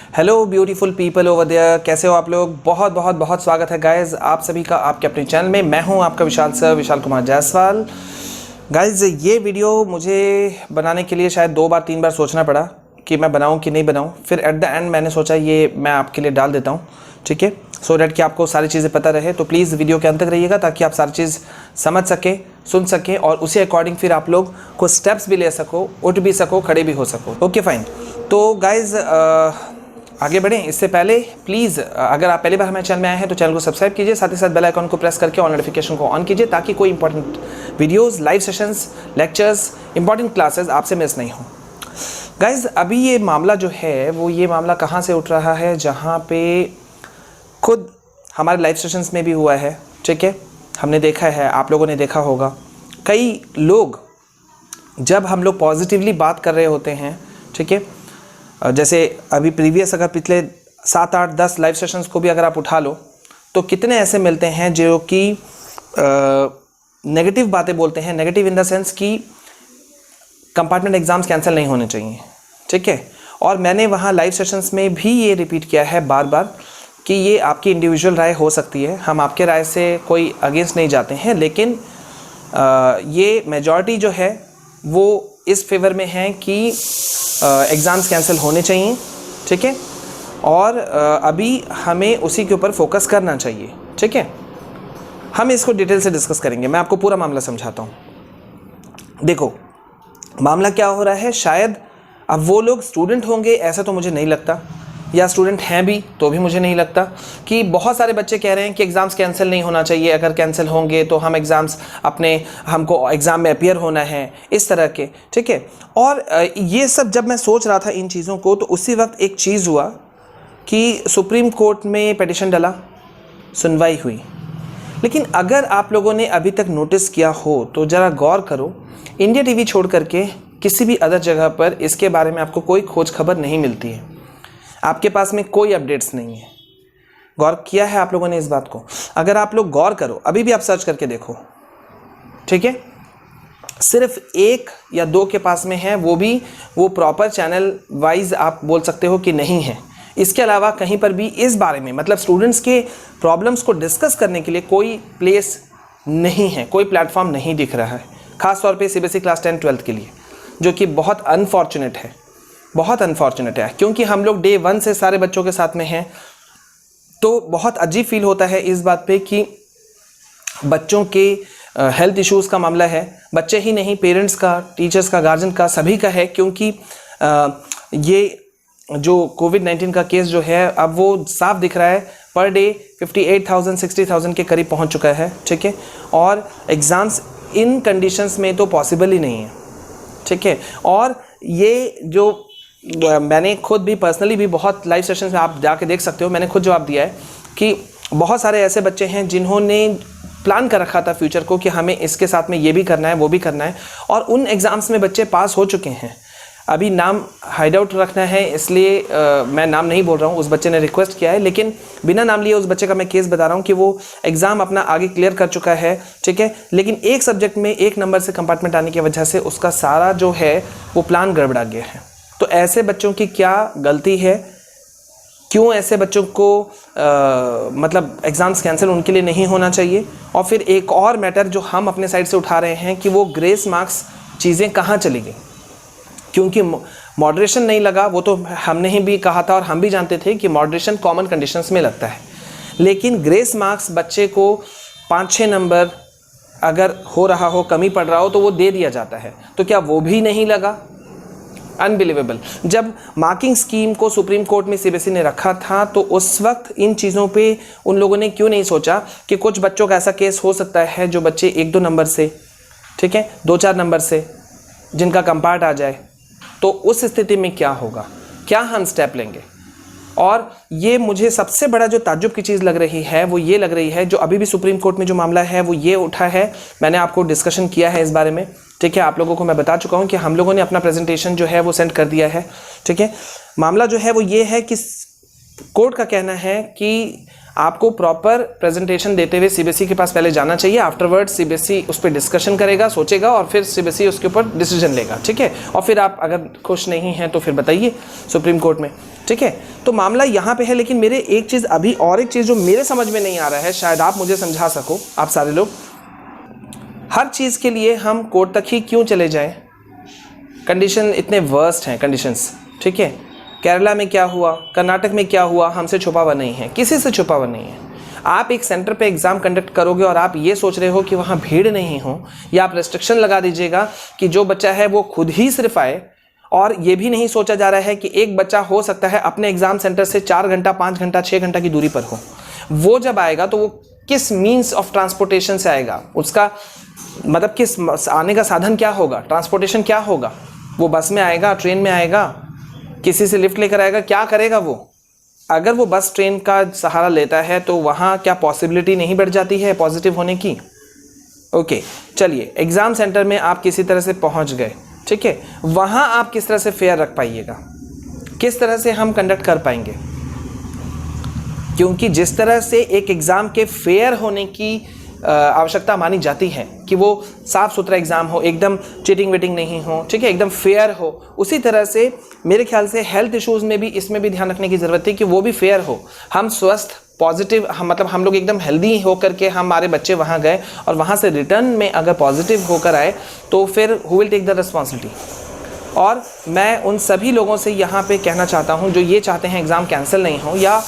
Hello beautiful people over there, कैसे हो आप लोग। बहुत बहुत बहुत स्वागत है गाइज आप सभी का आपके अपने चैनल में। मैं हूं आपका विशाल कुमार जायसवाल। गाइज ये वीडियो मुझे बनाने के लिए शायद 2 बार 3 बार सोचना पड़ा कि मैं बनाऊं कि नहीं बनाऊं। फिर एट द एंड मैंने सोचा ये मैं आपके लिए डाल देता हूं, ठीक है, सो डैट कि आपको सारी चीज़ें पता रहे। तो प्लीज़ वीडियो के अंत तक रहिएगा ताकि आप सारी चीज़ समझ सके, सुन सके और उसी अकॉर्डिंग फिर आप लोग को स्टेप्स भी ले सको, उठ भी सको, खड़े भी हो सको। Okay fine. तो गाइज आगे बढ़ें इससे पहले प्लीज़ अगर आप पहली बार हमारे चैनल में आए हैं तो चैनल को सब्सक्राइब कीजिए, साथ ही साथ बेल आइकन को प्रेस करके ऑल नोटिफिकेशन को ऑन कीजिए ताकि कोई important videos, live sessions, lectures, important classes आपसे मिस नहीं हो। गाइज अभी ये मामला जो है वो ये मामला कहाँ से उठ रहा है, जहाँ पे खुद हमारे लाइव सेशंस में भी हुआ है, ठीक है, हमने देखा है, आप लोगों ने देखा होगा। कई लोग जब हम लोग पॉजिटिवली बात कर रहे होते हैं, ठीक है, जैसे अभी प्रीवियस अगर पिछले 7, 8, 10 लाइव सेशंस को भी अगर आप उठा लो तो कितने ऐसे मिलते हैं जो कि नेगेटिव बातें बोलते हैं। नेगेटिव इन द सेंस कि कंपार्टमेंट एग्ज़ाम्स कैंसिल नहीं होने चाहिए, ठीक है। और मैंने वहाँ लाइव सेशंस में भी ये रिपीट किया है बार बार कि ये आपकी इंडिविजुअल राय हो सकती है, हम आपके राय से कोई अगेंस्ट नहीं जाते हैं, लेकिन ये मेजॉरिटी जो है वो इस फेवर में है कि एग्ज़ाम्स कैंसिल होने चाहिए, ठीक है, और अभी हमें उसी के ऊपर फोकस करना चाहिए, ठीक है। हम इसको डिटेल से डिस्कस करेंगे, मैं आपको पूरा मामला समझाता हूँ। देखो मामला क्या हो रहा है, शायद अब वो लोग स्टूडेंट होंगे ऐसा तो मुझे नहीं लगता, या स्टूडेंट हैं भी तो भी मुझे नहीं लगता कि बहुत सारे बच्चे कह रहे हैं कि एग्ज़ाम्स कैंसिल नहीं होना चाहिए, अगर कैंसिल होंगे तो हम एग्ज़ाम्स हमको एग्ज़ाम में अपीयर होना है, इस तरह के, ठीक है। और ये सब जब मैं सोच रहा था इन चीज़ों को तो उसी वक्त एक चीज़ हुआ कि सुप्रीम कोर्ट में पिटीशन डला, सुनवाई हुई। लेकिन अगर आप लोगों ने अभी तक नोटिस किया हो तो ज़रा गौर करो, इंडिया टीवी छोड़ करके किसी भी अदर जगह पर इसके बारे में आपको कोई खोज खबर नहीं मिलती है, आपके पास में कोई अपडेट्स नहीं है। गौर किया है आप लोगों ने इस बात को? अगर आप लोग गौर करो, अभी भी आप सर्च करके देखो, ठीक है, सिर्फ 1 या 2 के पास में है, वो भी वो प्रॉपर चैनल वाइज आप बोल सकते हो कि नहीं है। इसके अलावा कहीं पर भी इस बारे में मतलब स्टूडेंट्स के प्रॉब्लम्स को डिस्कस करने के लिए कोई प्लेस नहीं है, कोई प्लेटफॉर्म नहीं दिख रहा है, ख़ास तौर पे सीबीएसई क्लास 10, 12 के लिए, जो कि बहुत अनफॉर्चुनेट है, बहुत अनफॉर्चुनेट है। क्योंकि हम लोग डे 1 से सारे बच्चों के साथ में हैं, तो बहुत अजीब फील होता है इस बात पे कि बच्चों के हेल्थ इश्यूज़ का मामला है, बच्चे ही नहीं, पेरेंट्स का, टीचर्स का, गार्जियन का, सभी का है। क्योंकि ये जो कोविड-19 का केस जो है अब वो साफ दिख रहा है, पर डे 58,000 60,000 के करीब पहुंच चुका है, ठीक है, और एग्ज़ाम्स इन कंडीशंस में तो पॉसिबल ही नहीं है, ठीक है। और ये जो मैंने खुद भी पर्सनली भी बहुत लाइव सेशंस में आप जाके देख सकते हो, मैंने खुद जवाब दिया है कि बहुत सारे ऐसे बच्चे हैं जिन्होंने प्लान कर रखा था फ्यूचर को कि हमें इसके साथ में ये भी करना है, वो भी करना है, और उन एग्ज़ाम्स में बच्चे पास हो चुके हैं। अभी नाम हाइड आउट रखना है इसलिए मैं नाम नहीं बोल रहा हूँ, उस बच्चे ने रिक्वेस्ट किया है, लेकिन बिना नाम लिए उस बच्चे का मैं केस बता रहा हूँ कि वो एग्ज़ाम अपना आगे क्लियर कर चुका है, ठीक है, लेकिन एक सब्जेक्ट में 1 नंबर से कंपार्टमेंट आने की वजह से उसका सारा जो है वो प्लान गड़बड़ा गया है। तो ऐसे बच्चों की क्या गलती है, क्यों ऐसे बच्चों को मतलब एग्ज़ाम्स कैंसिल उनके लिए नहीं होना चाहिए। और फिर एक और मैटर जो हम अपने साइड से उठा रहे हैं कि वो ग्रेस मार्क्स चीज़ें कहाँ चली गई, क्योंकि मॉडरेशन नहीं लगा, वो तो हमने ही भी कहा था और हम भी जानते थे कि मॉडरेशन कॉमन कंडीशंस में लगता है, लेकिन ग्रेस मार्क्स बच्चे को 5-6 नंबर अगर हो रहा हो, कमी पड़ रहा हो तो वो दे दिया जाता है, तो क्या वो भी नहीं लगा? अनबिलीवेबल। जब मार्किंग स्कीम को सुप्रीम कोर्ट में सीबीएसई ने रखा था तो उस वक्त इन चीज़ों पे उन लोगों ने क्यों नहीं सोचा कि कुछ बच्चों का ऐसा केस हो सकता है जो बच्चे 1-2 नंबर से, ठीक है, 2-4 नंबर से जिनका कंपार्ट आ जाए, तो उस स्थिति में क्या होगा, क्या हम स्टेप लेंगे। और ये मुझे सबसे बड़ा जो ताज्जुब की चीज़ लग रही है वो ये लग रही है, जो अभी भी सुप्रीम कोर्ट में जो मामला है वो ये उठा है, मैंने आपको डिस्कशन किया है इस बारे में, ठीक है, आप लोगों को मैं बता चुका हूँ कि हम लोगों ने अपना प्रेजेंटेशन जो है वो सेंड कर दिया है, ठीक है। मामला जो है वो ये है कि कोर्ट का कहना है कि आपको प्रॉपर प्रेजेंटेशन देते हुए सीबीएसई के पास पहले जाना चाहिए, आफ्टरवर्ड सीबीएसई उस पर डिस्कशन करेगा, सोचेगा और फिर सीबीएसई उसके ऊपर डिसीजन लेगा, ठीक है। और फिर आप अगर खुश नहीं हैं तो फिर बताइए सुप्रीम कोर्ट में, ठीक है, तो मामला यहाँ पे है। लेकिन मेरे एक चीज़ अभी और एक चीज़ जो मेरे समझ में नहीं आ रहा है, शायद आप मुझे समझा सको, आप सारे लोग। हर चीज़ के लिए हम कोर्ट तक ही क्यों चले जाएं? कंडीशन इतने वर्स्ट हैं कंडीशंस, ठीक है। केरला में क्या हुआ, कर्नाटक में क्या हुआ, हमसे छुपा हुआ नहीं है, किसी से छुपा हुआ नहीं है। आप एक सेंटर पे एग्ज़ाम कंडक्ट करोगे और आप ये सोच रहे हो कि वहाँ भीड़ नहीं हो, या आप रेस्ट्रिक्शन लगा दीजिएगा कि जो बच्चा है वो खुद ही सिर्फ आए, और ये भी नहीं सोचा जा रहा है कि एक बच्चा हो सकता है अपने एग्ज़ाम सेंटर से 4 घंटा, 5 घंटा, 6 घंटा की दूरी पर हो। वो जब आएगा तो वो किस मीन्स ऑफ ट्रांसपोर्टेशन से आएगा, उसका मतलब किस आने का साधन क्या होगा, ट्रांसपोर्टेशन क्या होगा? वो बस में आएगा, ट्रेन में आएगा, किसी से लिफ्ट लेकर आएगा, क्या करेगा वो? अगर वो बस ट्रेन का सहारा लेता है तो वहाँ क्या पॉसिबिलिटी नहीं बढ़ जाती है पॉजिटिव होने की? ओके, चलिए, एग्ज़ाम सेंटर में आप किसी तरह से पहुँच गए, ठीक है, वहाँ आप किस तरह से फेयर रख पाइएगा, किस तरह से हम कंडक्ट कर पाएंगे? क्योंकि जिस तरह से एक एग्ज़ाम के फेयर होने की आवश्यकता मानी जाती है कि वो साफ़ सुथरा एग्ज़ाम हो, एकदम चीटिंग वेटिंग नहीं हो, ठीक है, एकदम फेयर हो, उसी तरह से मेरे ख्याल से हेल्थ इश्यूज़ में भी इसमें भी ध्यान रखने की ज़रूरत है कि वो भी फेयर हो। हम स्वस्थ, पॉजिटिव, हम मतलब हम लोग एकदम हेल्दी होकर के हमारे बच्चे वहाँ गए और वहाँ से रिटर्न में अगर पॉजिटिव होकर आए तो फिर who will take the responsibility? और मैं उन सभी लोगों से यहाँ पे कहना चाहता हूँ जो ये चाहते हैं एग्ज़ाम कैंसिल नहीं हो, या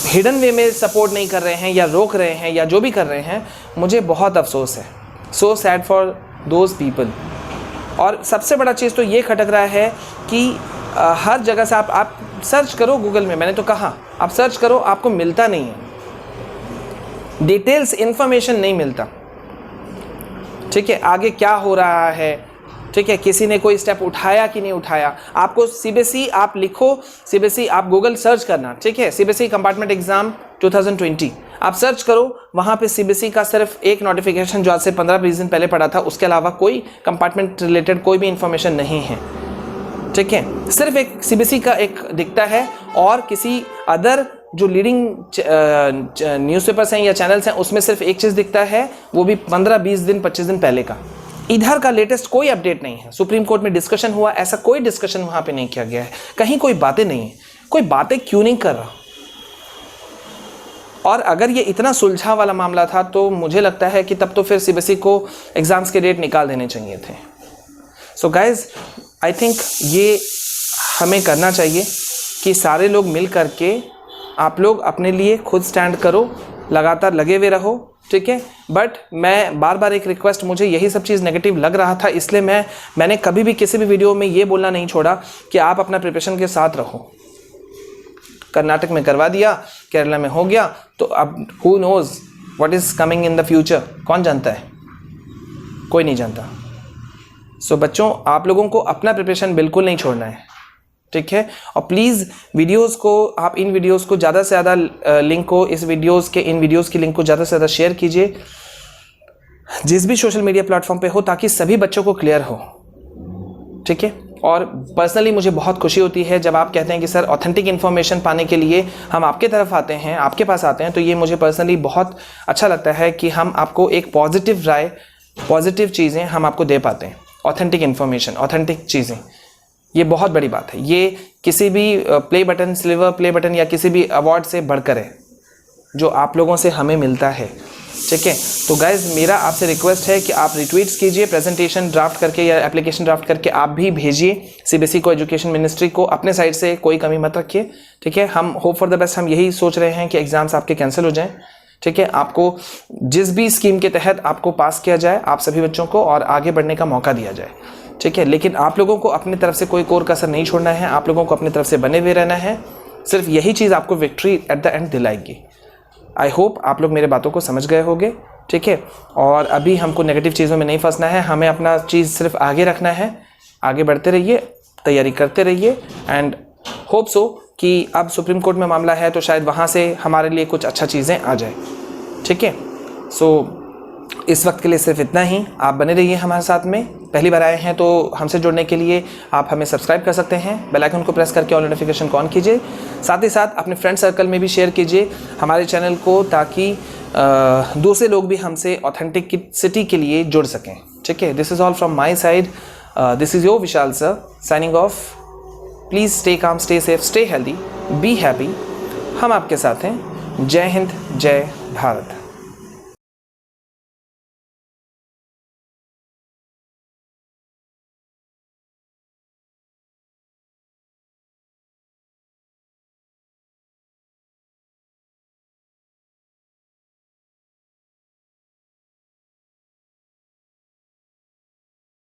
हिडन वे में सपोर्ट नहीं कर रहे हैं, या रोक रहे हैं, या जो भी कर रहे हैं, मुझे बहुत अफसोस है। So sad for those people. और सबसे बड़ा चीज़ तो ये खटक रहा है कि हर जगह से आप सर्च करो गूगल में, मैंने तो कहा आप सर्च करो, आपको मिलता नहीं है, डिटेल्स इन्फॉर्मेशन नहीं मिलता, ठीक है, आगे क्या हो रहा है, ठीक है, किसी ने कोई स्टेप उठाया कि नहीं उठाया। आपको सीबीएसई आप लिखो, सीबीएसई आप गूगल सर्च करना, ठीक है, सीबीएसई कंपार्टमेंट एग्जाम 2020 आप सर्च करो, वहाँ पे सीबीएसई का सिर्फ एक नोटिफिकेशन जो आज से 15-20 दिन पहले पड़ा था, उसके अलावा कोई कंपार्टमेंट रिलेटेड कोई भी इंफॉर्मेशन नहीं है, ठीक है। सिर्फ एक सीबीएसई का एक दिखता है, और किसी अदर जो लीडिंग न्यूज़पेपर्स हैं या चैनल्स हैं उसमें सिर्फ एक चीज़ दिखता है, वो भी 15-20 दिन 25 दिन पहले का। इधर का लेटेस्ट कोई अपडेट नहीं है। सुप्रीम कोर्ट में डिस्कशन हुआ, ऐसा कोई डिस्कशन वहाँ पे नहीं किया गया है, कहीं कोई बातें नहीं है, कोई बातें क्यों नहीं कर रहा? और अगर ये इतना सुलझा वाला मामला था तो मुझे लगता है कि तब तो फिर सीबीएसई को एग्ज़ाम्स के डेट निकाल देने चाहिए थे। सो गाइज, आई थिंक ये हमें करना चाहिए कि सारे लोग मिल करके आप लोग अपने लिए खुद स्टैंड करो, लगातार लगे हुए रहो, ठीक है। बट मैं बार बार एक रिक्वेस्ट, मुझे यही सब चीज़ नेगेटिव लग रहा था, इसलिए मैंने कभी भी किसी भी वीडियो में ये बोलना नहीं छोड़ा कि आप अपना प्रिपरेशन के साथ रहो। कर्नाटक में करवा दिया, केरला में हो गया, तो अब who nose what is coming in the future, कौन जानता है? कोई नहीं जानता। सो बच्चों, आप लोगों को अपना प्रिपरेशन बिल्कुल नहीं छोड़ना है, ठीक है। और प्लीज़ वीडियोस को, आप इन वीडियोस को ज़्यादा से ज़्यादा लिंक को, इस वीडियोस के, इन वीडियोस की लिंक को ज़्यादा से ज़्यादा शेयर कीजिए जिस भी सोशल मीडिया प्लेटफॉर्म पे हो, ताकि सभी बच्चों को क्लियर हो, ठीक है। और पर्सनली मुझे बहुत खुशी होती है जब आप कहते हैं कि सर ऑथेंटिक इन्फॉर्मेशन पाने के लिए हम आपके तरफ आते हैं, आपके पास आते हैं, तो ये मुझे पर्सनली बहुत अच्छा लगता है कि हम आपको एक पॉजिटिव राय, पॉजिटिव चीज़ें हम आपको दे पाते हैं, ऑथेंटिक इन्फॉर्मेशन, ऑथेंटिक चीज़ें। ये बहुत बड़ी बात है, ये किसी भी play button, silver play button या किसी भी अवार्ड से बढ़कर है जो आप लोगों से हमें मिलता है, ठीक है। तो गाइज, मेरा आपसे रिक्वेस्ट है कि आप रिट्वीट्स कीजिए, प्रेजेंटेशन ड्राफ्ट करके या एप्लीकेशन ड्राफ्ट करके आप भी भेजिए सीबीएसई को, एजुकेशन मिनिस्ट्री को, अपने साइड से कोई कमी मत रखिए, ठीक है। हम होप फॉर द बेस्ट, हम यही सोच रहे हैं कि एग्जाम्स आपके कैंसिल हो जाएं, ठीक है। आपको जिस भी स्कीम के तहत आपको पास किया जाए, आप सभी बच्चों को, और आगे बढ़ने का मौका दिया जाए, ठीक है। लेकिन आप लोगों को अपनी तरफ से कोई कोर कसर नहीं छोड़ना है, आप लोगों को अपनी तरफ से बने हुए रहना है, सिर्फ यही चीज़ आपको विक्ट्री एट द एंड दिलाएगी। आई होप आप लोग मेरे बातों को समझ गए होंगे, ठीक है। और अभी हमको नेगेटिव चीज़ों में नहीं फंसना है, हमें अपना चीज़ सिर्फ आगे रखना है, आगे बढ़ते रहिए, तैयारी करते रहिए, एंड होप सो कि अब सुप्रीम कोर्ट में मामला है तो शायद वहाँ से हमारे लिए कुछ अच्छा चीज़ें आ जाए, ठीक है। सो इस वक्त के लिए सिर्फ इतना ही। आप बने रहिए हमारे साथ में। पहली बार आए हैं तो हमसे जुड़ने के लिए आप हमें सब्सक्राइब कर सकते हैं, बेल आइकन को प्रेस करके ऑल नोटिफिकेशन को ऑन कीजिए, साथ ही साथ अपने फ्रेंड सर्कल में भी शेयर कीजिए हमारे चैनल को, ताकि दूसरे लोग भी हमसे ऑथेंटिसिटी के लिए जुड़ सकें, ठीक है। This is all from my side, this is your Vishal sir, signing off. Please stay calm, stay safe, stay healthy, be happy. हम आपके साथ हैं। जय हिंद, जय भारत।